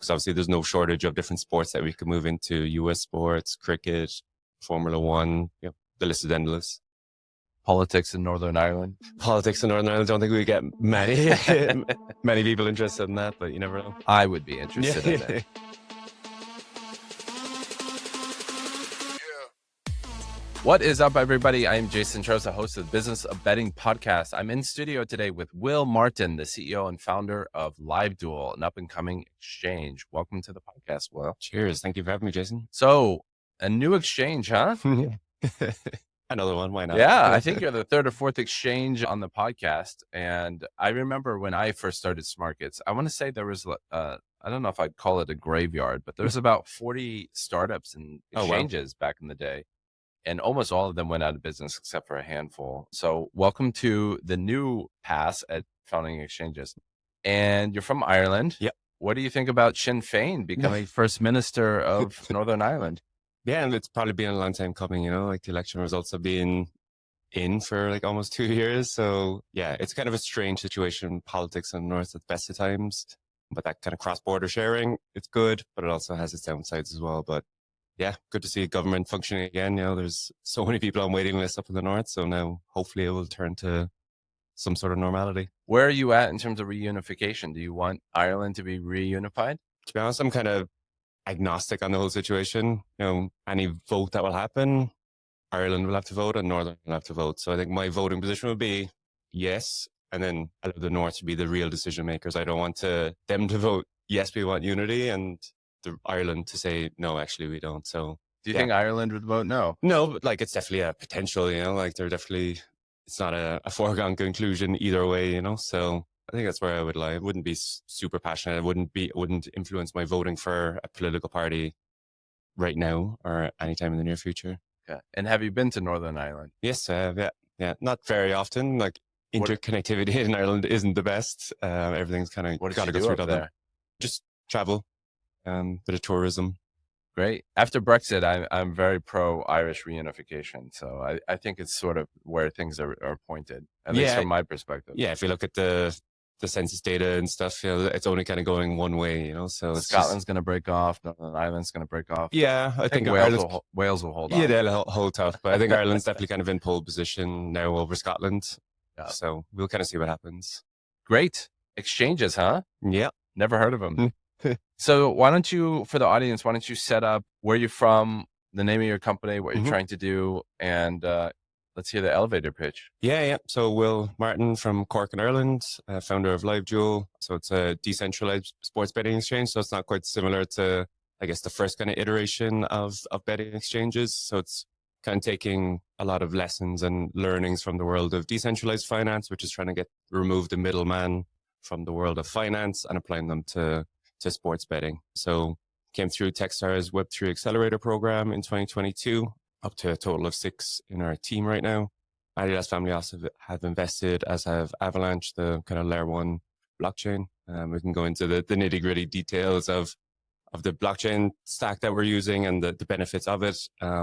Because obviously there's no shortage of different sports that we could move into, US sports, cricket, Formula One, the list is endless. Politics in Northern Ireland. Politics in Northern Ireland, I don't think we get many people interested in that, but you never know. I would be interested in it. What is up, everybody? I am Jason Trosa, host of the Business of Betting podcast. I'm in studio today with Will Martin, the CEO and founder of LiveDuel, an up-and-coming exchange. Welcome to the podcast, Will. Cheers. Thank you for having me, Jason. So, a new exchange, huh? Another one. Why not? Yeah, I think you're the third or fourth exchange on the podcast. And I remember when I first started Smarkets, I want to say there was, I don't know if I'd call it a graveyard, but there was about 40 startups and exchanges back in the day. And almost all of them went out of business except for a handful. So welcome to the new pass at founding exchanges. And you're from Ireland. Yep. What do you think about Sinn Féin becoming First Minister of Northern Ireland? Yeah, and it's probably been a long time coming, like the election results have been in for like almost 2 years. So yeah, it's kind of a strange situation, politics in the North at the best of times. But that kind of cross-border sharing, it's good, but it also has its downsides as well. But yeah, good to see government functioning again. There's so many people on waiting lists up in the North. So now hopefully it will turn to some sort of normality. Where are you at in terms of reunification? Do you want Ireland to be reunified? To be honest, I'm kind of agnostic on the whole situation. Any vote that will happen, Ireland will have to vote and Northern will have to vote. So I think my voting position would be yes. And then I'll have the North to be the real decision makers. I don't want them to vote yes, we want unity, and Ireland to say, no, actually, we don't. So do you think Ireland would vote no? No, but it's definitely a potential, it's not a foregone conclusion either way, So I think that's where I would lie. I wouldn't be super passionate. It wouldn't influence my voting for a political party right now or anytime in the near future. Okay. And have you been to Northern Ireland? Yes, I have. Yeah. Not very often. Interconnectivity in Ireland isn't the best. Everything's kind of got to go through there. Just travel. Bit of tourism. Great. After Brexit, I'm very pro-Irish reunification. So I think it's sort of where things are pointed, at least from my perspective. Yeah, if you look at the census data and stuff, it's only kind of going one way, So Scotland's going to break off, Northern Ireland's going to break off. Yeah, I think Wales will hold on. Yeah, they'll hold tough. But I think Ireland's definitely kind of in pole position now over Scotland. Yeah. So we'll kind of see what happens. Great. Exchanges, huh? Yeah. Never heard of them. So why don't you, for the audience, set up where you're from, the name of your company, what you're trying to do, and let's hear the elevator pitch. Yeah. So Will Martin from Cork in Ireland, founder of LiveDuel. So it's a decentralized sports betting exchange. So it's not quite similar to, I guess, the first kind of iteration of betting exchanges. So it's kind of taking a lot of lessons and learnings from the world of decentralized finance, which is trying to remove the middleman from the world of finance and applying them to sports betting. So came through Techstars Web3 Accelerator program in 2022, up to a total of 6 in our team right now. Adidas family also have invested, as have Avalanche, the kind of layer 1 blockchain. We can go into the nitty gritty details of the blockchain stack that we're using and the benefits of it.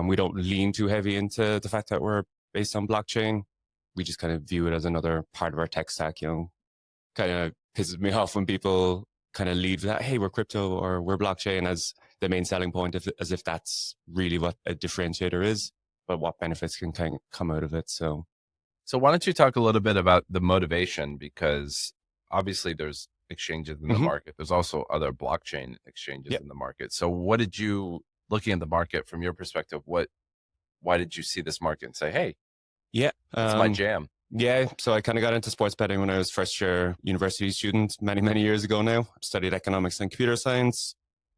We don't lean too heavy into the fact that we're based on blockchain. We just kind of view it as another part of our tech stack, kind of pisses me off when people kind of lead that, hey, we're crypto or we're blockchain as the main selling point, as if that's really what a differentiator is, but what benefits can kind of come out of it. So why don't you talk a little bit about the motivation, because obviously there's exchanges in the market. There's also other blockchain exchanges in the market. So what did you, looking at the market from your perspective, why did you see this market and say, hey, it's my jam? Yeah, so I kind of got into sports betting when I was first year university student many years ago now. Studied economics and computer science,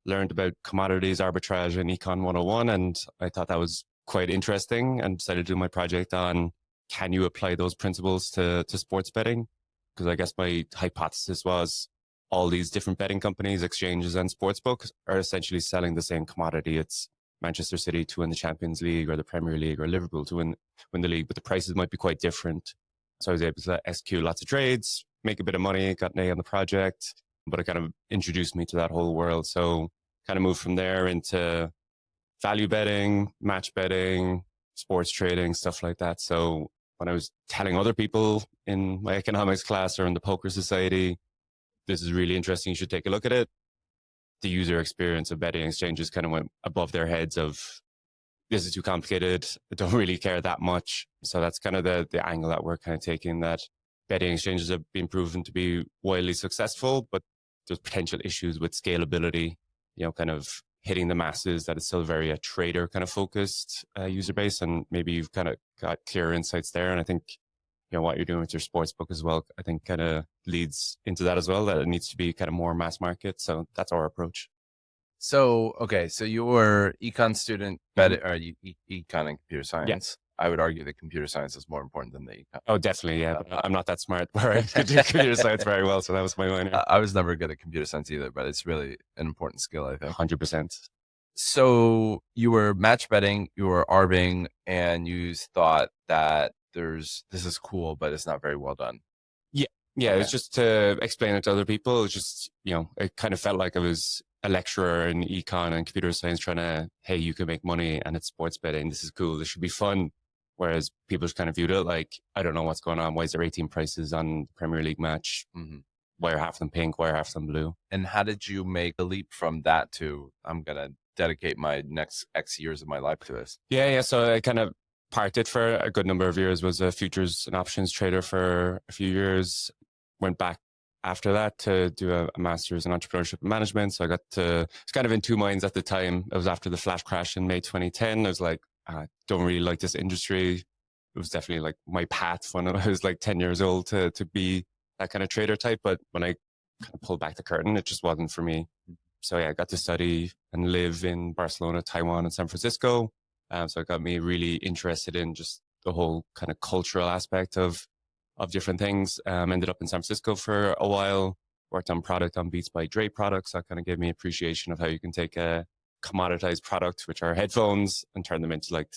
learned about commodities, arbitrage and Econ 101, and I thought that was quite interesting and decided to do my project on, can you apply those principles to sports betting? Because I guess my hypothesis was all these different betting companies, exchanges and sportsbooks are essentially selling the same commodity. It's Manchester City to win the Champions League or the Premier League, or Liverpool to win the league, but the prices might be quite different. So I was able to execute lots of trades, make a bit of money, got an A on the project, but it kind of introduced me to that whole world. So kind of moved from there into value betting, match betting, sports trading, stuff like that. So when I was telling other people in my economics class or in the poker society, this is really interesting, you should take a look at it, the user experience of betting exchanges kind of went above their heads of, this is too complicated. I don't really care that much. So that's kind of the angle that we're kind of taking, that betting exchanges have been proven to be widely successful, but there's potential issues with scalability, kind of hitting the masses, that it's still very a trader kind of focused user base. And maybe you've kind of got clear insights there. And I think, what you're doing with your sports book as well, I think kind of leads into that as well, that it needs to be kind of more mass market. So that's our approach. So, okay. So you were econ student, or econ and computer science. I would argue that computer science is more important than the econ. Oh, definitely. Yeah. But I'm not that smart where I could do computer science very well. So that was my minor. I was never good at computer science either, but it's really an important skill, I think. 100%. So you were match betting, you were arbing, and you thought that this is cool, but it's not very well done. Yeah. It was just to explain it to other people. It was just, it kind of felt like I was a lecturer in econ and computer science trying to, hey, you can make money and it's sports betting. This is cool. This should be fun. Whereas people just kind of viewed it like, I don't know what's going on. Why is there 18 prices on Premier League match? Mm-hmm. Why are half of them pink? Why are half of them blue? And how did you make the leap from that to, I'm going to dedicate my next X years of my life to this? Yeah. So I kind of parted for a good number of years, was a futures and options trader for a few years. Went back after that to do a master's in entrepreneurship and management. So I was kind of in two minds at the time. It was after the flash crash in May 2010. I was like, I don't really like this industry. It was definitely like my path when I was like 10 years old to be that kind of trader type. But when I kind of pulled back the curtain, it just wasn't for me. So I got to study and live in Barcelona, Taiwan, and San Francisco. So it got me really interested in just the whole kind of cultural aspect of different things. Ended up in San Francisco for a while, worked on product on Beats by Dre products. That kind of gave me appreciation of how you can take a commoditized product, which are headphones, and turn them into like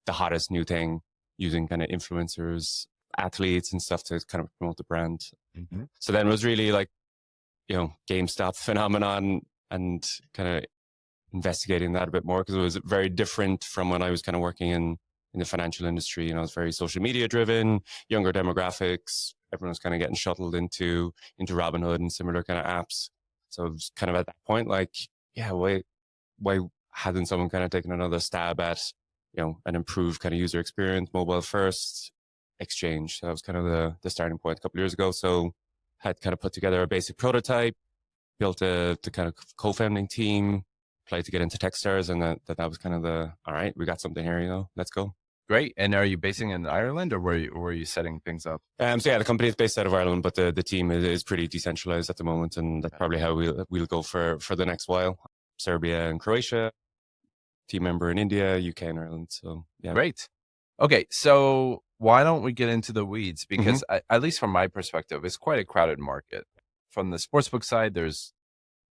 the hottest new thing using kind of influencers, athletes and stuff to kind of promote the brand. Mm-hmm. So then it was really like, GameStop phenomenon and kind of investigating that a bit more, because it was very different from when I was kind of working in the financial industry. It was very social media driven, younger demographics. Everyone was kind of getting shuttled into Robinhood and similar kind of apps. So it was kind of at that point, like, yeah, why hasn't someone kind of taken another stab at, an improved kind of user experience, mobile first exchange? So that was kind of the starting point a couple of years ago. So had kind of put together a basic prototype, built the kind of co-founding team, applied to get into Techstars, and that was kind of all right, we got something here, let's go. Great. And are you basing in Ireland, or were you setting things up? So yeah, the company is based out of Ireland, but the team is pretty decentralized at the moment, and that's probably how we'll go for the next while. Serbia and Croatia, team member in India, UK and Ireland. So yeah. Great. Okay, so why don't we get into the weeds? Because at least from my perspective, it's quite a crowded market. From the sportsbook side, there's,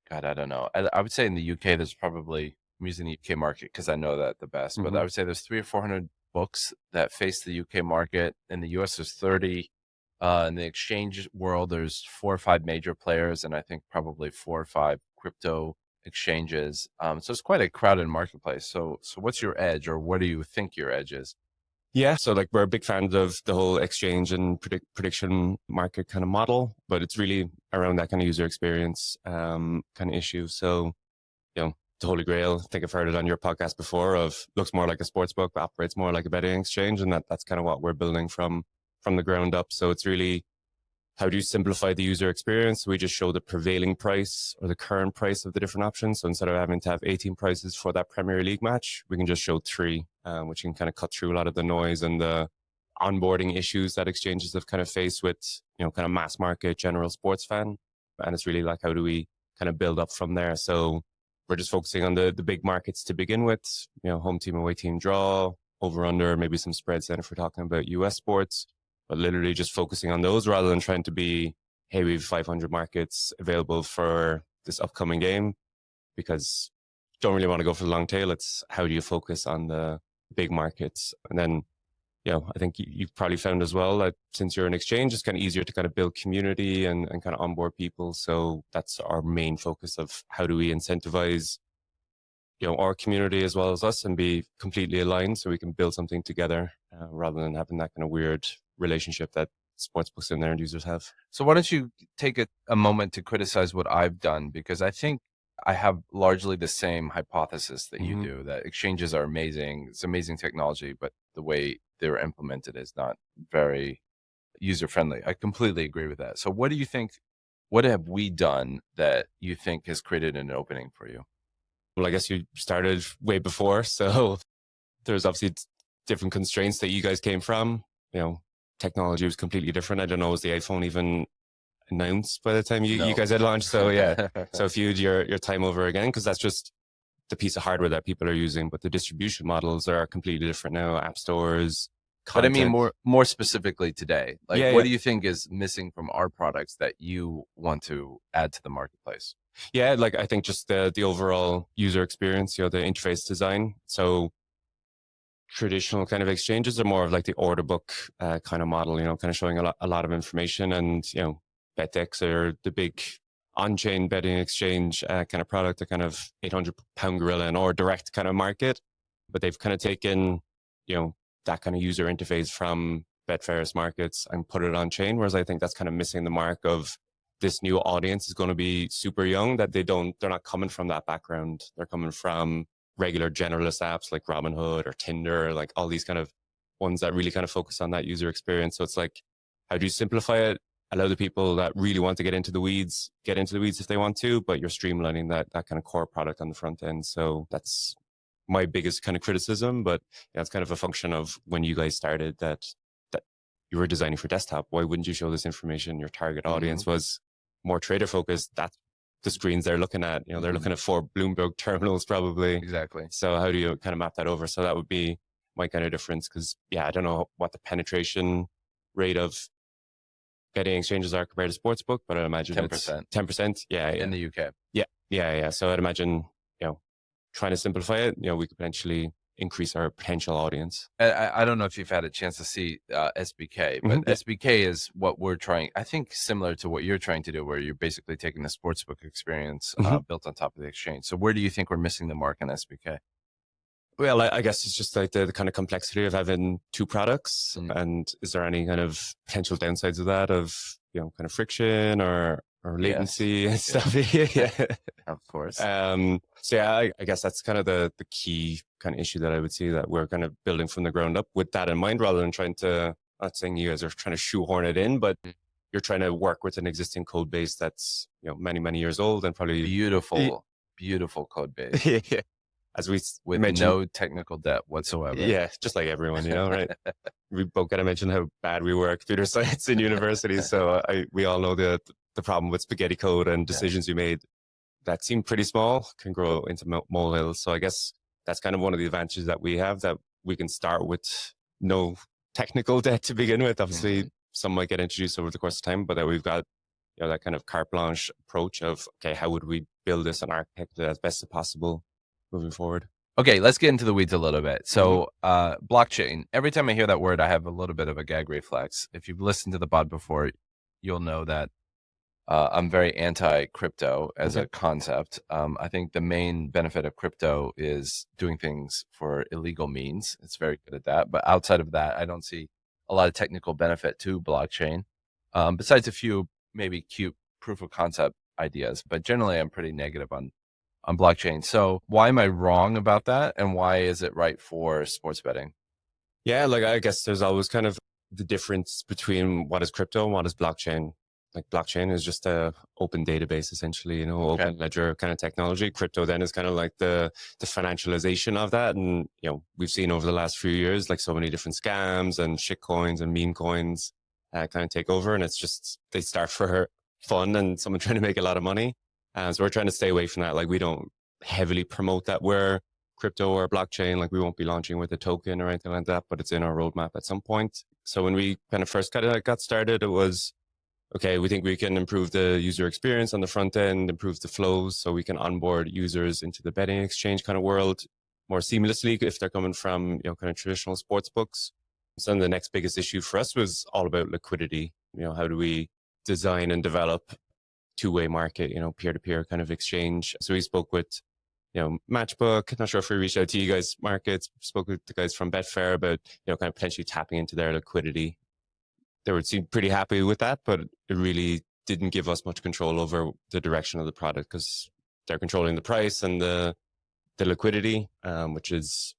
God, I don't know. I would say in the UK, there's probably, I'm using the UK market because I know that the best, but I would say there's 300 or 400 books that face the UK market. In the US, there's 30. In the exchange world, there's 4 or 5 major players, and I think probably 4 or 5 crypto exchanges. So it's quite a crowded marketplace. So what's your edge, or what do you think your edge is? Yeah, so like we're big fans of the whole exchange and prediction market kind of model, but it's really around that kind of user experience kind of issue. So, the Holy Grail, I think I've heard it on your podcast before, of looks more like a sports book, but operates more like a betting exchange. And that's kind of what we're building from the ground up. So it's really, how do you simplify the user experience? We just show the prevailing price or the current price of the different options. So instead of having to have 18 prices for that Premier League match, we can just show 3, which can kind of cut through a lot of the noise and the onboarding issues that exchanges have kind of faced with, kind of mass market general sports fan. And it's really like, how do we kind of build up from there? So we're just focusing on the big markets to begin with, home team, away team draw, over under, maybe some spreads then if we're talking about US sports, but literally just focusing on those rather than trying to be, hey, we have 500 markets available for this upcoming game, because don't really want to go for the long tail. It's how do you focus on the big markets? And then, I think you've probably found as well that since you're an exchange, it's kind of easier to kind of build community and kind of onboard people. So that's our main focus of how do we incentivize, our community as well as us, and be completely aligned so we can build something together rather than having that kind of weird relationship that sportsbooks and their end users have. So why don't you take a moment to criticize what I've done? Because I think I have largely the same hypothesis that you Mhm. do, that exchanges are amazing. It's amazing technology, but the way they're implemented is not very user friendly. I completely agree with that. So what do you think, what have we done that you think has created an opening for you? Well, I guess you started way before, so there's obviously different constraints that you guys came from. Technology was completely different. I don't know, was the iPhone even announced by the time you No. guys had launched? So yeah. So if you had your time over again, because that's just the piece of hardware that people are using, but the distribution models are completely different now. App stores, But I mean, content. more specifically today, like, Yeah, what yeah. do you think is missing from our products that you want to add to the marketplace? Yeah, like I think just the overall user experience, the interface design. So traditional kind of exchanges are more of like the order book kind of model, kind of showing a lot of information. And, BetX are the big on-chain betting exchange kind of product, a kind of 800-pound gorilla in our direct kind of market. But they've kind of taken, that kind of user interface from Betfair's markets and put it on chain. Whereas I think that's kind of missing the mark of this new audience is going to be super young, that they're not coming from that background. They're coming from regular generalist apps like Robinhood or Tinder, like all these kind of ones that really kind of focus on that user experience. So it's like, how do you simplify it? Allow the people that really want to get into the weeds if they want to, but you're streamlining that kind of core product on the front end. So that's my biggest kind of criticism, but it's kind of a function of when you guys started that you were designing for desktop. Why wouldn't you show this information? Your target audience was more trader focused. That's the screens they're looking at. They're looking at 4 Bloomberg terminals probably. Exactly. So how do you kind of map that over? So that would be my kind of difference. Because I don't know what the penetration rate of betting exchanges are compared to sportsbook, but I'd imagine 10%. it's 10%. Yeah, in the UK. Yeah. So I'd imagine, trying to simplify it, we could potentially increase our potential audience. I don't know if you've had a chance to see SBK, but Yeah. SBK is what we're trying, I think, similar to what you're trying to do, where you're basically taking the sportsbook experience built on top of the exchange. So where do you think we're missing the mark on SBK? Well, I guess it's just like the kind of complexity of having 2 products. And is there any kind of potential downsides of that, of, kind of friction or latency and stuff? Yeah. Of course. So yeah, I guess that's kind of the key kind of issue that I would see, that we're kind of building from the ground up with that in mind, rather than trying to, not saying you guys are trying to shoehorn it in, but you're trying to work with an existing code base that's, many, many years old and probably beautiful code base. Yeah. As we with mentioned, no technical debt whatsoever. Yeah, just like everyone, right? We both kind of mentioned how bad we were at computer science in university. So we all know the problem with spaghetti code and decisions you made that seem pretty small can grow into molehills. So I guess that's kind of one of the advantages that we have, that we can start with no technical debt to begin with. Obviously, some might get introduced over the course of time, but that we've got that kind of carte blanche approach of, okay, how would we build this and architect it as best as possible moving forward? Okay, let's get into the weeds a little bit. So blockchain, every time I hear that word, I have a little bit of a gag reflex. If you've listened to the pod before, you'll know that I'm very anti-crypto as a concept. I think the main benefit of crypto is doing things for illegal means. It's very good at that. But outside of that, I don't see a lot of technical benefit to blockchain, besides a few maybe cute proof of concept ideas. But generally, I'm pretty negative on blockchain. So why am I wrong about that? And why is it right for sports betting? Yeah, like I guess there's always kind of the difference between what is crypto and what is blockchain. Like blockchain is just a open database, essentially, open ledger kind of technology. Crypto then is kind of like the financialization of that. And, we've seen over the last few years, like so many different scams and shit coins and meme coins kind of take over. And it's just, they start for fun and someone trying to make a lot of money. So we're trying to stay away from that. Like we don't heavily promote that we're crypto or blockchain. Like we won't be launching with a token or anything like that, but it's in our roadmap at some point. So when we kind of first got started, it was, okay, we think we can improve the user experience on the front end, improve the flows so we can onboard users into the betting exchange kind of world more seamlessly if they're coming from, kind of traditional sports books. So then the next biggest issue for us was all about liquidity. How do we design and develop two-way market, peer-to-peer kind of exchange? So we spoke with, Matchbook. Not sure if we reached out to you guys, Markets. Spoke with the guys from Betfair about, kind of potentially tapping into their liquidity. They would seem pretty happy with that, but it really didn't give us much control over the direction of the product, because they're controlling the price and the liquidity, which is,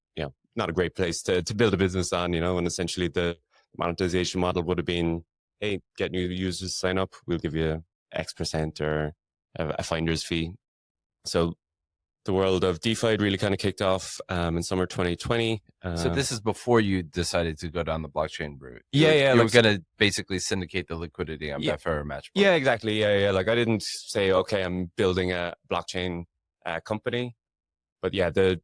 not a great place to build a business on, and essentially the monetization model would have been, hey, get new users, sign up, we'll give you X% or a finder's fee. So the world of DeFi really kind of kicked off in summer 2020. So this is before you decided to go down the blockchain route. You were going to basically syndicate the liquidity on Betfair or Matchbook. Yeah, exactly. Yeah. Like I didn't say, okay, I'm building a blockchain company, but yeah, the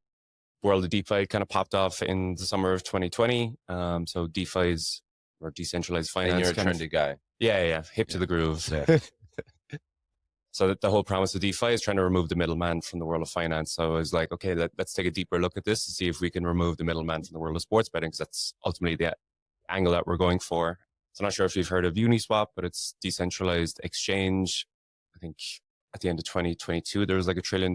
world of DeFi kind of popped off in the summer of 2020. So DeFi's or decentralized finance. And you're a trendy guy. Yeah. Hip to the groove. Yeah. So the whole promise of DeFi is trying to remove the middleman from the world of finance. So I was like, okay, let's take a deeper look at this to see if we can remove the middleman from the world of sports betting, because that's ultimately the angle that we're going for. So I'm not sure if you've heard of Uniswap, but it's decentralized exchange. I think at the end of 2022, there was like $1 trillion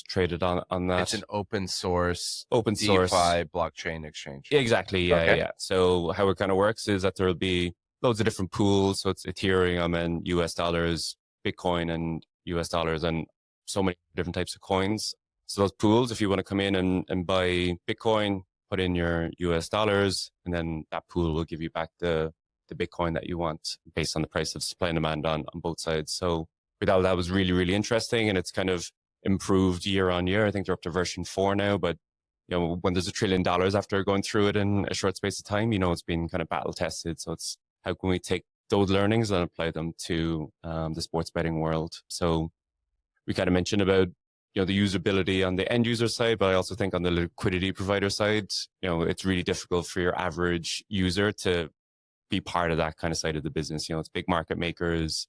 traded on that. It's an open source DeFi blockchain exchange. Exactly. Yeah. So how it kind of works is that there will be loads of different pools. So it's Ethereum and US dollars, Bitcoin and US dollars, and so many different types of coins. So those pools, if you want to come in and buy Bitcoin, put in your US dollars, and then that pool will give you back the Bitcoin that you want based on the price of supply and demand on both sides. So we thought that was really, really interesting, and it's kind of improved year on year. I think they're up to version 4 now, but when there's $1 trillion after going through it in a short space of time, it's been kind of battle tested. So it's how can we take those learnings and apply them to the sports betting world. So we kind of mentioned about, the usability on the end user side, but I also think on the liquidity provider side, it's really difficult for your average user to be part of that kind of side of the business. It's big market makers.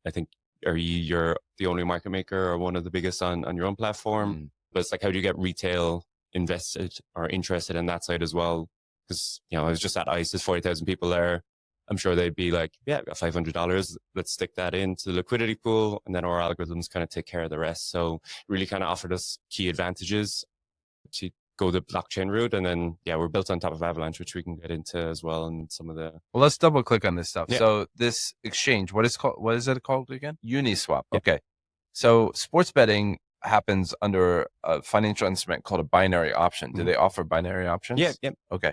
I think, you're the only market maker or one of the biggest on your own platform. But it's like, how do you get retail invested or interested in that side as well? Because, I was just at ICE, there's 40,000 people there. I'm sure they'd be like, yeah, I've got $500. Let's stick that into the liquidity pool. And then our algorithms kind of take care of the rest. So really kind of offered us key advantages to go the blockchain route. And then, we're built on top of Avalanche, which we can get into as well. And some of the... Well, let's double click on this stuff. Yeah. So this exchange, what is it called again? Uniswap. Yeah. Okay. So sports betting happens under a financial instrument called a binary option. Do they offer binary options? Yeah. Okay.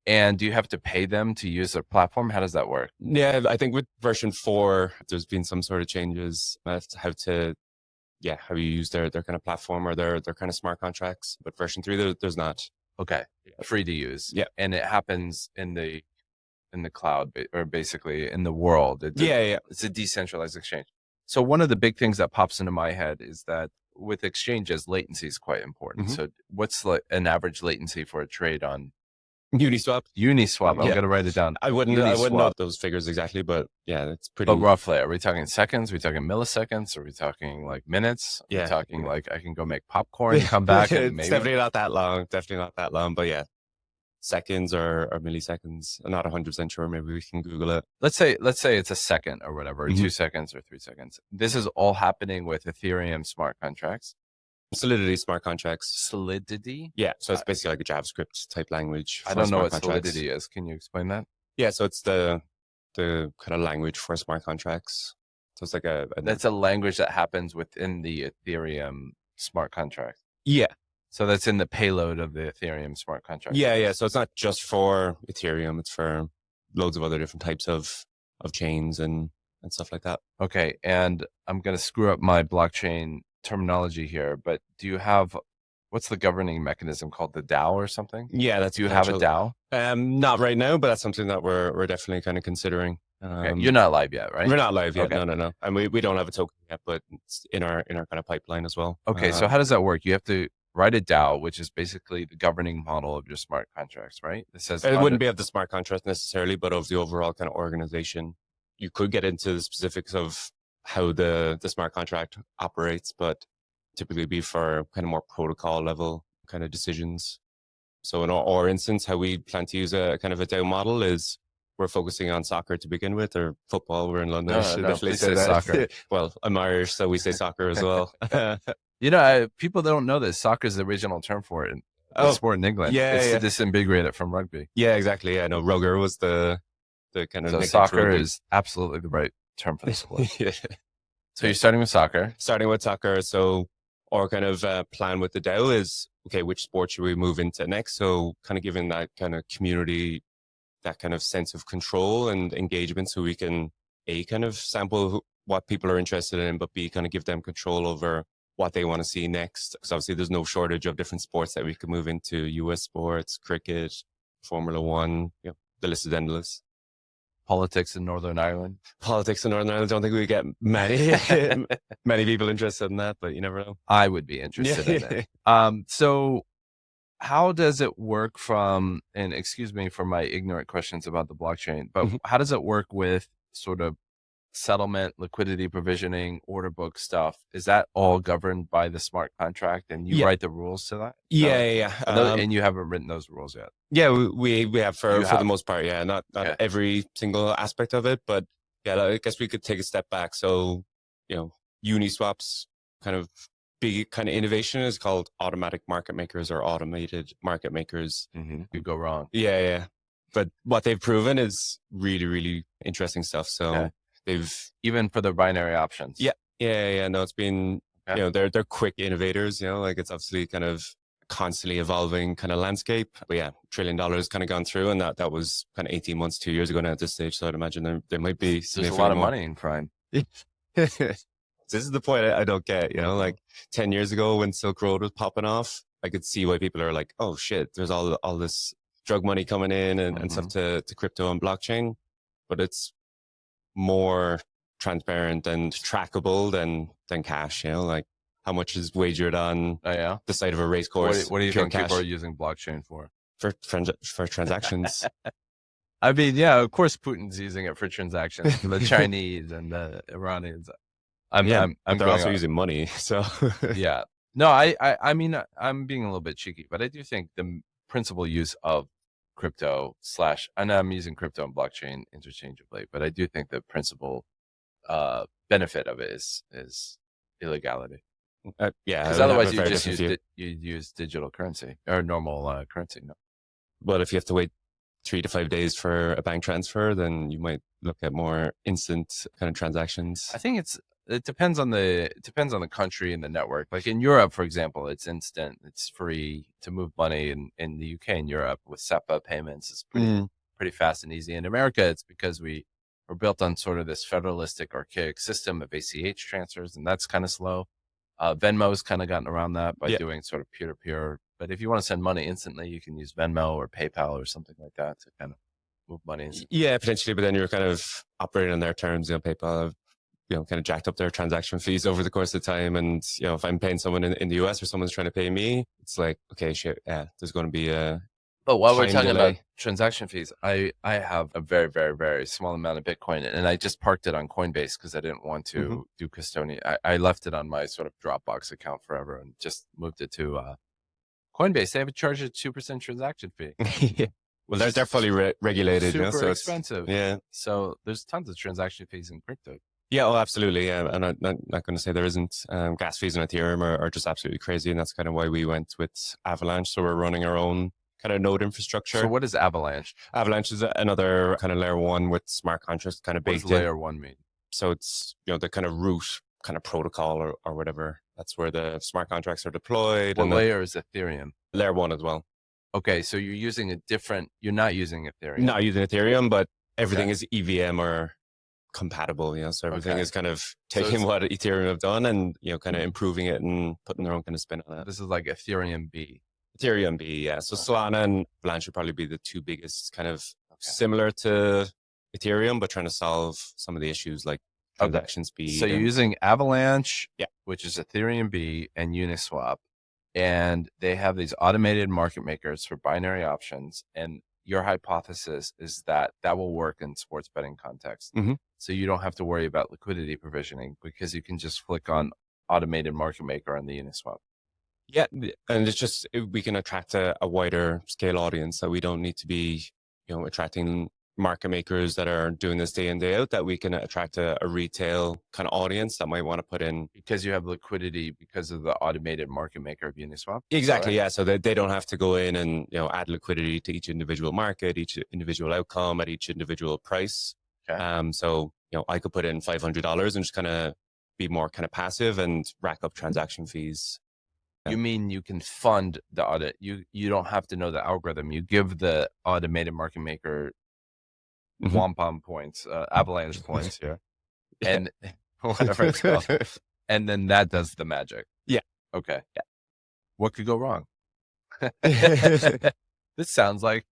And do you have to pay them to use their platform? How does that work? Yeah, I think with version 4, there's been some sort of changes as to how you use their kind of platform or their kind of smart contracts. But version 3, there's not. Okay. Free to use. Yeah. And it happens in the cloud, or basically in the world. It's a decentralized exchange. So one of the big things that pops into my head is that with exchanges, latency is quite important. So what's an average latency for a trade on Uniswap? I'm going to write it down. I wouldn't know those figures exactly, but it's pretty. But roughly, are we talking seconds? Are we talking milliseconds? Are we talking like minutes? Are we talking like I can go make popcorn, come back, and maybe... It's definitely not that long. But yeah, seconds or milliseconds. I'm not 100% sure. Maybe we can Google it. Let's say it's a second or whatever, or 2 seconds or 3 seconds. This is all happening with Ethereum smart contracts. Solidity smart contracts. Solidity? Yeah. So it's basically like a JavaScript type language. I don't know what Solidity is. Can you explain that? Yeah. So it's the kind of language for smart contracts. So it's like that's a language that happens within the Ethereum smart contract. Yeah. So that's in the payload of the Ethereum smart contract. Yeah. So it's not just for Ethereum. It's for loads of other different types of chains and stuff like that. Okay. And I'm going to screw up my blockchain terminology here, but do you have, what's the governing mechanism called, the DAO or something? Yeah, do you have a DAO? Not right now, but that's something that we're definitely kind of considering. Okay. You're not live yet, right? We're not live yet. Okay. No. And we don't have a token yet, but it's in our kind of pipeline as well. Okay. So how does that work? You have to write a DAO, which is basically the governing model of your smart contracts, right? It says it wouldn't be of the smart contract necessarily, but of the overall kind of organization. You could get into the specifics of how the smart contract operates, but typically be for kind of more protocol level kind of decisions. So in our instance, how we plan to use a kind of a DAO model is we're focusing on soccer to begin with, or football. We're in London. No, definitely say soccer. Well, I'm Irish, so we say soccer as well. People don't know this. Soccer is the original term for it. Sport in England. It's to disambiguate it from rugby. Yeah, exactly. Yeah, no, rugger was the kind of. So soccer is absolutely the right term for the sport. Yeah. So you're starting with soccer. Starting with soccer. So our kind of plan with the DAO is, okay, which sport should we move into next? So kind of giving that kind of community, that kind of sense of control and engagement, so we can A, kind of sample what people are interested in, but B, kind of give them control over what they want to see next. Because obviously there's no shortage of different sports that we could move into: US sports, cricket, Formula One, the list is endless. Politics in Northern Ireland. Politics in Northern Ireland, I don't think we get many many people interested in that, but you never know. I would be interested in it. So how does it work from, and excuse me for my ignorant questions about the blockchain, but how does it work with sort of settlement, liquidity provisioning, order book stuff? Is that all governed by the smart contract and you write the rules to that? Yeah. And you haven't written those rules yet? Yeah, we have for the most part. Yeah, not every single aspect of it, but yeah, I guess we could take a step back. So, Uniswap's kind of big kind of innovation is called automatic market makers or automated market makers. Could go wrong. Yeah. But what they've proven is really, really interesting stuff. So they've, even for the binary options. Yeah. No, it's been, they're quick innovators, like it's obviously kind of constantly evolving kind of landscape. But yeah, $1 trillion kind of gone through, and that was kind of 18 months, 2 years ago now at this stage. So I'd imagine there might be there's a lot of money in Prime. This is the point I don't get, like 10 years ago when Silk Road was popping off, I could see why people are like, oh shit, there's all this drug money coming in and stuff to crypto and blockchain, but it's more transparent and trackable than cash, like how much is wagered on the side of a race course. What do you think people are using blockchain for? For transactions. I mean, yeah, of course Putin's using it for transactions. The Chinese and the Iranians. They're also using money. So yeah. No, I mean, I'm being a little bit cheeky, but I do think the principal use of crypto and I'm using crypto and blockchain interchangeably, but I do think the principal benefit of it is illegality. Because otherwise you use digital currency or normal currency. No. But if you have to wait 3 to 5 days for a bank transfer, then you might look at more instant kind of transactions. I think it depends on the country and the network. Like in Europe, for example, it's instant. It's free to move money in the UK and Europe with SEPA payments. It's pretty fast and easy. In America, it's because we're built on sort of this federalistic archaic system of ACH transfers, and that's kind of slow. Venmo's kind of gotten around that by doing sort of peer-to-peer. But if you want to send money instantly, you can use Venmo or PayPal or something like that to kind of move money instantly. Yeah, potentially. But then you're kind of operating on their terms. PayPal, kind of jacked up their transaction fees over the course of time. And, if I'm paying someone in the US or someone's trying to pay me, it's like, okay, shit, there's going to be a But while we're talking about transaction fees, I have a very, very, very small amount of Bitcoin, and I just parked it on Coinbase because I didn't want to do custodian. I left it on my sort of Dropbox account forever and just moved it to Coinbase. They have a charge of 2% transaction fee. Well, they're fully regulated. Super so expensive. Yeah. So there's tons of transaction fees in crypto. Yeah, oh, absolutely. Yeah, and I'm not going to say there isn't. Gas fees on Ethereum are just absolutely crazy, and that's kind of why we went with Avalanche. So we're running our own kind of node infrastructure. So what is Avalanche? Avalanche is another kind of layer one with smart contracts kind of baked in. What does layer one mean? So it's, the kind of root kind of protocol or whatever. That's where the smart contracts are deployed. What layer is Ethereum? Layer one as well. Okay, so you're not using Ethereum. Not using Ethereum, but everything is EVM or compatible, so everything is kind of taking what Ethereum have done and, kind of improving it and putting their own kind of spin on it. This is like Ethereum B. Ethereum B, yeah. So Solana and Avalanche would probably be the two biggest, kind of similar to Ethereum, but trying to solve some of the issues like transaction speed. So you're using Avalanche, which is Ethereum B, and Uniswap, and they have these automated market makers for binary options. And your hypothesis is that will work in sports betting context. So you don't have to worry about liquidity provisioning because you can just flick on automated market maker on the Uniswap. Yeah, and it's just, we can attract a wider scale audience, that we don't need to be, attracting market makers that are doing this day in, day out, that we can attract a retail kind of audience that might want to put in. Because you have liquidity because of the automated market maker of Uniswap? Exactly, yeah. So that they don't have to go in and, add liquidity to each individual market, each individual outcome at each individual price. Okay. So, I could put in $500 and just kind of be more kind of passive and rack up transaction fees. You mean you can fund the audit? You don't have to know the algorithm. You give the automated market maker wampum points, avalanche points here, and whatever it's called, and then that does the magic. Yeah. Okay. Yeah. What could go wrong? This sounds like,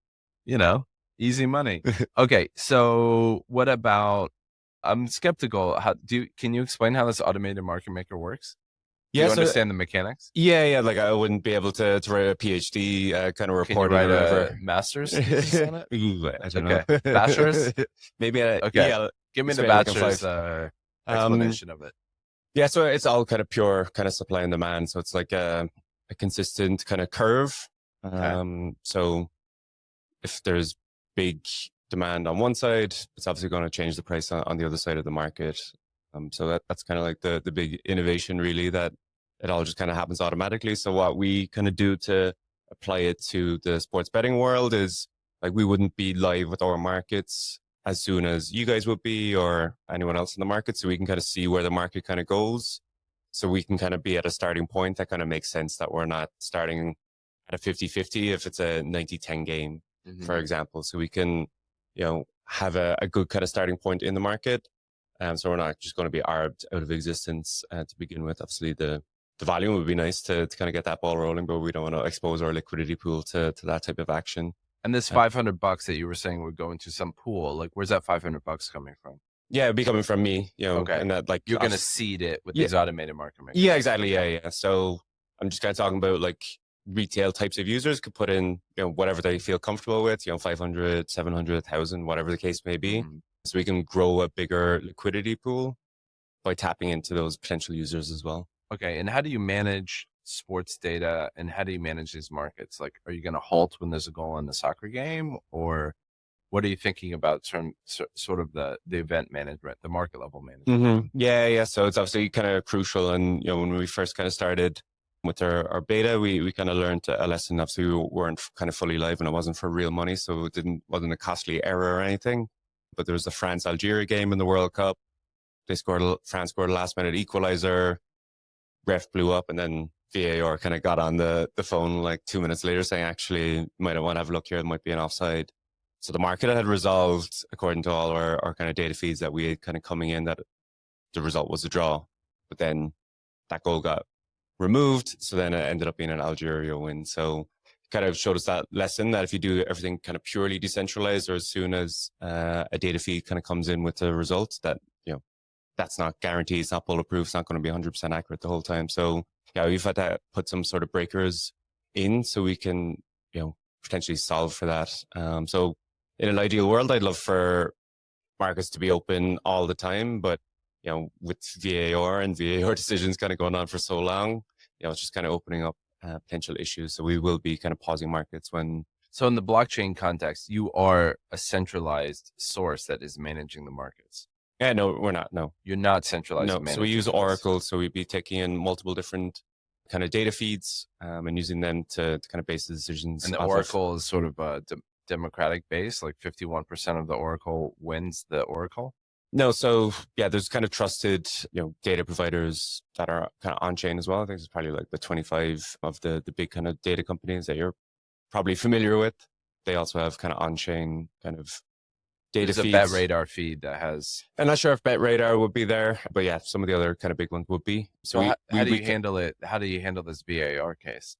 easy money. Okay. So what about? I'm skeptical. Can you explain how this automated market maker works? Do you understand the mechanics? Yeah. Like I wouldn't be able to write a PhD kind of report. Can you write a master's thesis on it? Ooh, I don't know. Bachelor's? Maybe. Okay. Yeah, give me the bachelor's explanation of it. Yeah, so it's all kind of pure kind of supply and demand. So it's like a consistent kind of curve. So if there's big demand on one side, it's obviously going to change the price on the other side of the market. So that's kind of like the big innovation, really, that it all just kind of happens automatically. So what we kind of do to apply it to the sports betting world is like we wouldn't be live with our markets as soon as you guys would be or anyone else in the market. So we can kind of see where the market kind of goes. So we can kind of be at a starting point that kind of makes sense, that we're not starting at a 50-50 if it's a 90-10 game, for example. So we can, have a good kind of starting point in the market. So we're not just going to be arbed out of existence to begin with. Obviously, the volume would be nice to kind of get that ball rolling, but we don't want to expose our liquidity pool to that type of action. And this $500 that you were saying would go into some pool. Like, where's that $500 coming from? Yeah, it'd be coming from me. Okay. And that, like, you're going to seed it with these automated market makers. Yeah, exactly. Yeah. So I'm just kind of talking about like retail types of users could put in, whatever they feel comfortable with, 500, 700, 1,000, whatever the case may be. So we can grow a bigger liquidity pool by tapping into those potential users as well. Okay. And how do you manage sports data and how do you manage these markets? Like, are you going to halt when there's a goal in the soccer game, or what are you thinking about sort of the event management, the market level management? Yeah. So it's obviously kind of crucial. And, when we first kind of started with our beta, we kind of learned a lesson. Obviously, we weren't kind of fully live and it wasn't for real money. So it wasn't a costly error or anything. But there was the France-Algeria game in the World Cup. France scored a last minute equalizer. Ref blew up, and then VAR kind of got on the phone like 2 minutes later saying, actually, you might want to have a look here. There might be an offside. So the market had resolved, according to all our kind of data feeds that we had kind of coming in, that the result was a draw. But then that goal got removed. So then it ended up being an Algeria win. So kind of showed us that lesson, that if you do everything kind of purely decentralized, or as soon as a data feed kind of comes in with the results, that, that's not guaranteed. It's not bulletproof. It's not going to be 100% accurate the whole time. So yeah, we've had to put some sort of breakers in so we can, potentially solve for that. So in an ideal world, I'd love for markets to be open all the time, but, with VAR and VAR decisions kind of going on for so long, it's just kind of opening up potential issues. So we will be kind of pausing markets when. So in the blockchain context, you are a centralized source that is managing the markets. Yeah, no, we're not. No, you're not centralized. No, so we use Oracle. So we'd be taking in multiple different kind of data feeds and using them to kind of base the decisions. And the Oracle is sort of a democratic base, like 51% of the Oracle wins the Oracle. No, so yeah, there's kind of trusted, data providers that are kind of on chain as well. I think it's probably like the 25 of the big kind of data companies that you're probably familiar with. They also have kind of on chain kind of data feeds. There's a BetRadar feed that has. I'm not sure if BetRadar would be there, but yeah, some of the other kind of big ones would be. So how do you handle it? How do you handle this VAR case?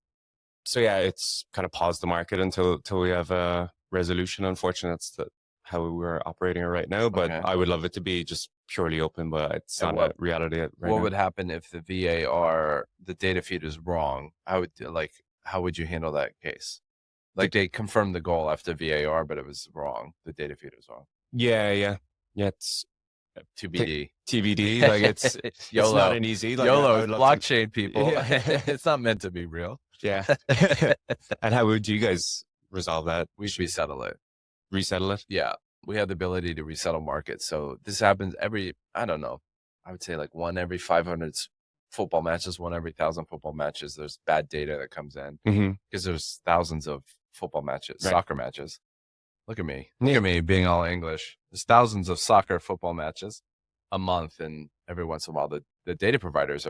So yeah, it's kind of paused the market until we have a resolution. Unfortunately, that's how we're operating it right now. But I would love it to be just purely open, but it's not a reality right now. What would happen if the VAR, the data feed is wrong? How would you handle that case? Like they confirmed the goal after VAR, but it was wrong. The data feed was wrong. Yeah. It's TBD. TBD. Like it's YOLO. It's not an easy. Like, YOLO. Blockchain people. Yeah. It's not meant to be real. Yeah. And how would you guys resolve that? We should resettle it. Resettle it? Yeah. We have the ability to resettle markets. So this happens I would say like one every 500 football matches, one every 1,000 football matches. There's bad data that comes in because there's thousands of football matches, soccer matches. Look at me. Look at me being all English. There's thousands of soccer football matches a month. And every once in a while, the data providers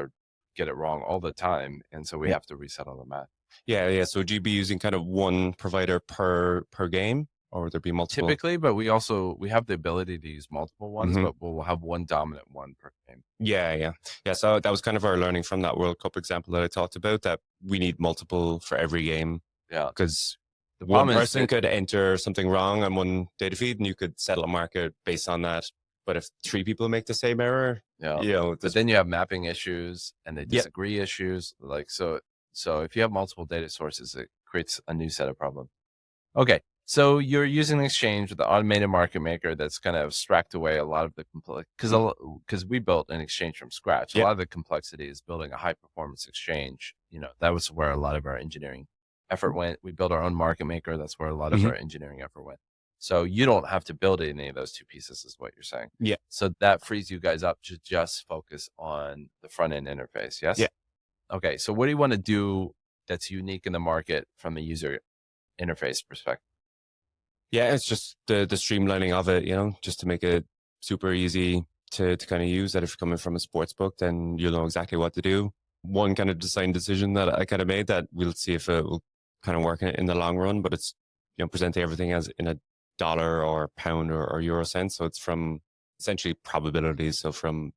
get it wrong all the time. And so we have to reset all the math. Yeah. So would you be using kind of one provider per game, or would there be multiple? Typically, but we have the ability to use multiple ones, but we'll have one dominant one per game. Yeah. So that was kind of our learning from that World Cup example that I talked about, that we need multiple for every game. Yeah. Because The one problem is person could enter something wrong on one data feed and you could settle a market based on that. But if 3 people make the same error, but then you have mapping issues and they disagree issues. Like, so if you have multiple data sources, it creates a new set of problems. Okay. So you're using an exchange with the automated market maker that's going to abstract away a lot of the because we built an exchange from scratch. A lot of the complexity is building a high performance exchange. That was where a lot of our engineering effort went. We built our own market maker. That's where a lot of our engineering effort went. So you don't have to build any of those two pieces, is what you're saying. Yeah. So that frees you guys up to just focus on the front end interface. Yes. Yeah. Okay. So what do you want to do that's unique in the market from a user interface perspective? Yeah, it's just the streamlining of it, just to make it super easy to kind of use. That if you're coming from a sports book, then you'll know exactly what to do. One kind of design decision that I kind of made that we'll see if it will kind of work in the long run, but it's, presenting everything as in a dollar or pound or euro cents. So it's from essentially probabilities. So from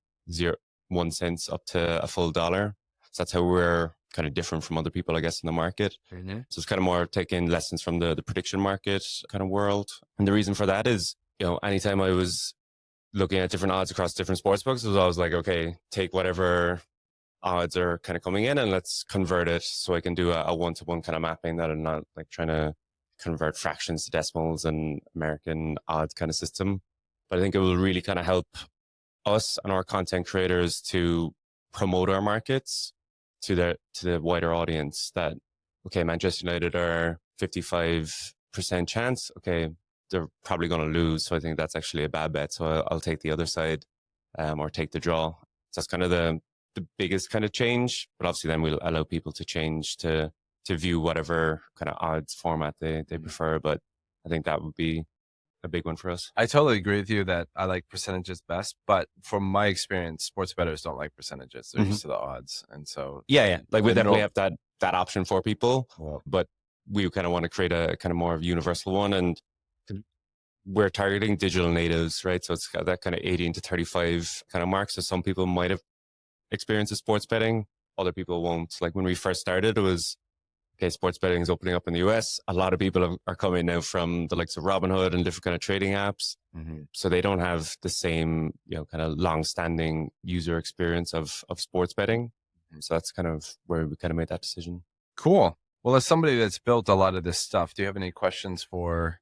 1 cent up to a full dollar. So that's how we're kind of different from other people, I guess, in the market. So it's kind of more taking lessons from the prediction market kind of world. And the reason for that is, anytime I was looking at different odds across different sports books, it was always like, okay, take whatever odds are kind of coming in and let's convert it so I can do a one-to-one kind of mapping, that I'm not like trying to convert fractions to decimals and American odds kind of system. But I think it will really kind of help us and our content creators to promote our markets to the wider audience. That, okay, Manchester United are 55% chance. Okay, they're probably going to lose. So I think that's actually a bad bet. So I'll take the other side, or take the draw. So that's kind of the biggest kind of change. But obviously then we'll allow people to change to view whatever kind of odds format they prefer. But I think that would be a big one for us. I totally agree with you that I like percentages best, but from my experience, sports bettors don't like percentages. They're used to the odds. And so like we definitely have that option for people, but we kind of want to create a kind of more of a universal one. And we're targeting digital natives, right? So it's got that kind of 18 to 35 kind of mark. So some people might have experienced sports betting, other people won't. Like when we first started, it was, okay, sports betting is opening up in the US. A lot of people are coming now from the likes of Robinhood and different kind of trading apps. So they don't have the same, kind of long-standing user experience of sports betting. So that's kind of where we kind of made that decision. Cool. Well, as somebody that's built a lot of this stuff, do you have any questions for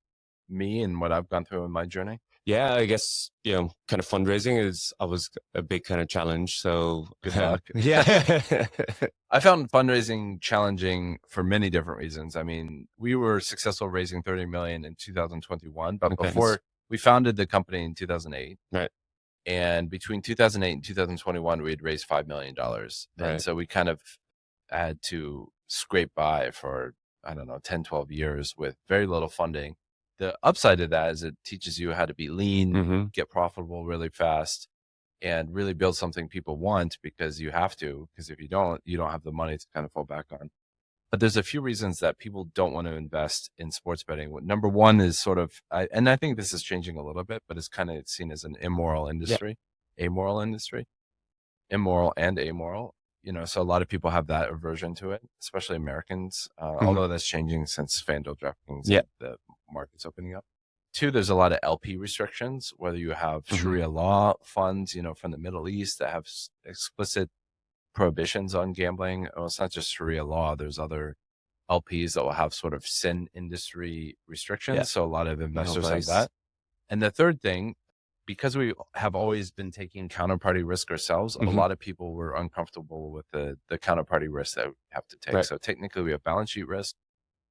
me and what I've gone through in my journey? Yeah, I guess, kind of fundraising is always a big kind of challenge. So good luck. Yeah. I found fundraising challenging for many different reasons. I mean, we were successful raising 30 million in 2021, but before we founded the company in 2008. Right. And between 2008 and 2021, we had raised $5 million. And so we kind of had to scrape by for, 10, 12 years with very little funding. The upside of that is it teaches you how to be lean, get profitable really fast, and really build something people want, because you have to, because if you don't have the money to kind of fall back on. But there's a few reasons that people don't want to invest in sports betting. Number one is sort of, and I think this is changing a little bit, but it's kind of seen as an immoral industry, amoral industry, immoral and amoral. So a lot of people have that aversion to it, especially Americans, although that's changing since FanDuel, DraftKings, the market's opening up. Two, there's a lot of LP restrictions, whether you have Sharia law funds, from the Middle East that have explicit prohibitions on gambling. Well, it's not just Sharia law. There's other LPs that will have sort of sin industry restrictions. So a lot of investors have that. And the third thing, because we have always been taking counterparty risk ourselves, a lot of people were uncomfortable with the counterparty risk that we have to take. So technically we have balance sheet risk,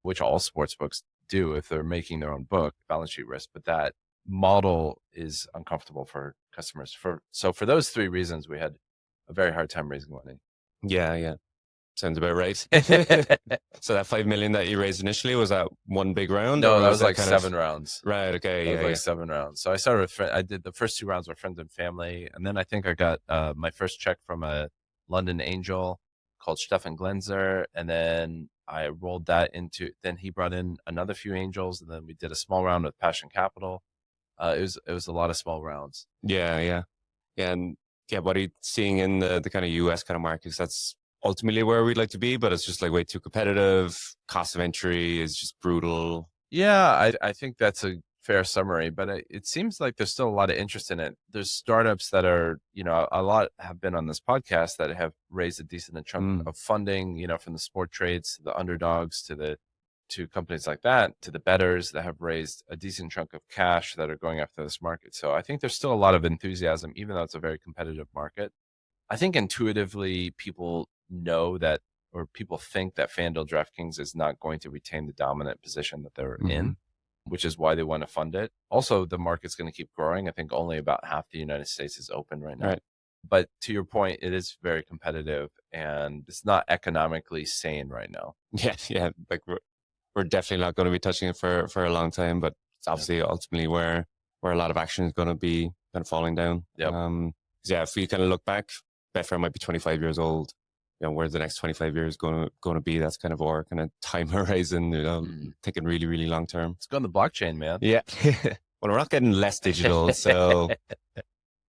which all sports books do if they're making their own book, balance sheet risk. But that model is uncomfortable for customers. So for those three reasons, we had a very hard time raising money. Yeah. sounds about right. So that 5 million that you raised initially, was that one big round? No, or that was like kind 7 rounds. Right. Okay. It was Yeah. like 7 rounds. So I started with I did the first 2 rounds with friends and family, and then I think I got my first check from a London angel called Stefan Glenzer, and then I rolled that into. Then he brought in another few angels, and then we did a small round with Passion Capital. It was a lot of small rounds. Yeah. Yeah. Yeah. And yeah, what are you seeing in the kind of US kind of markets? That's ultimately where we'd like to be, but it's just like way too competitive. Cost of entry is just brutal. Yeah, I think that's a fair summary, but it seems like there's still a lot of interest in it. There's startups that are, a lot have been on this podcast that have raised a decent chunk of funding, from the sport trades to the underdogs to companies like that, to the bettors that have raised a decent chunk of cash that are going after this market. So I think there's still a lot of enthusiasm, even though it's a very competitive market. I think intuitively people know that, or people think that FanDuel DraftKings is not going to retain the dominant position that they're in, which is why they want to fund it. Also, the market's going to keep growing. I think only about half the United States is open right now. Right. But to your point, it is very competitive and it's not economically sane right now. Yeah. Yeah. Like we're definitely not going to be touching it for a long time, but it's obviously ultimately where a lot of action is going to be kind of falling down. Yep. Yeah, if we kind of look back, Betfair might be 25 years old. Where's the next 25 years going to be? That's kind of our kind of time horizon, thinking really, really long term. Let's go on the blockchain, man. Yeah. Well, we're not getting less digital, so.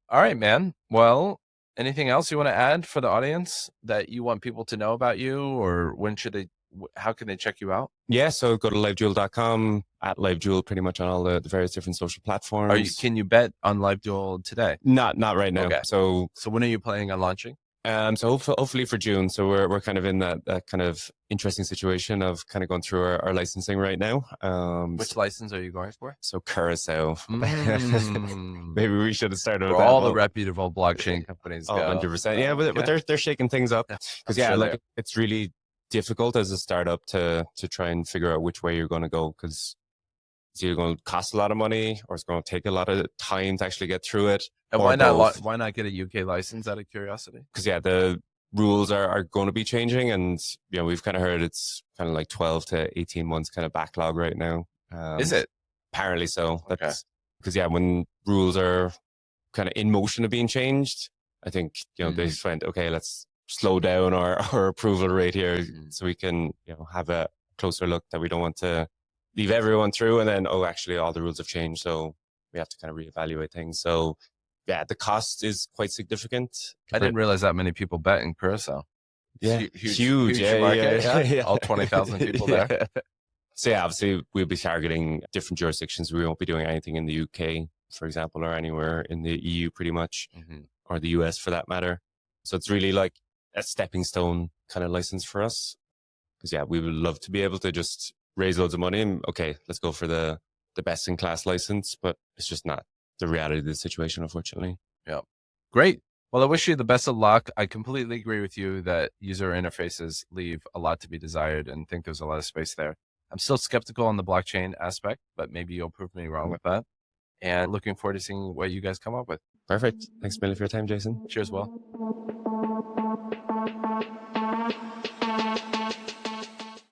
All right, man. Well, anything else you want to add for the audience that you want people to know about you, or how can they check you out? Yeah, so go to liveduel.com, at LiveDuel, pretty much on all the various different social platforms. Can you bet on LiveDuel today? Not right now. Okay. So when are you planning on launching? So hopefully for June. So we're kind of in that kind of interesting situation of kind of going through our licensing right now. Which license are you going for? So Curacao. Maybe we should have started with that. All the reputable blockchain companies. 100%. Yeah, but they're shaking things up because it's really difficult as a startup to try and figure out which way you're going to go, because it's either going to cost a lot of money or it's going to take a lot of time to actually get through it. And why not get a UK license out of curiosity? Because the rules are going to be changing, and we've kind of heard it's kind of like 12 to 18 months kind of backlog right now. Is it? Apparently so. That's because when rules are kind of in motion of being changed, I think they just went, okay, let's slow down our approval rate here so we can have a closer look, that we don't want to leave everyone through and then actually all the rules have changed, so we have to kind of reevaluate things. So yeah, the cost is quite significant. I didn't realize that many people bet in Curacao. Yeah, huge market. Yeah. All 20,000 people there. So yeah, obviously we'll be targeting different jurisdictions. We won't be doing anything in the UK, for example, or anywhere in the EU pretty much, or the US for that matter. So it's really like a stepping stone kind of license for us. Because we would love to be able to just raise loads of money and let's go for the best in class license, but it's just not the reality of the situation, unfortunately. Yeah. Great. Well, I wish you the best of luck. I completely agree with you that user interfaces leave a lot to be desired, and think there's a lot of space there. I'm still skeptical on the blockchain aspect, but maybe you'll prove me wrong with that. And looking forward to seeing what you guys come up with. Perfect. Thanks a million for your time, Jason. Cheers, Will.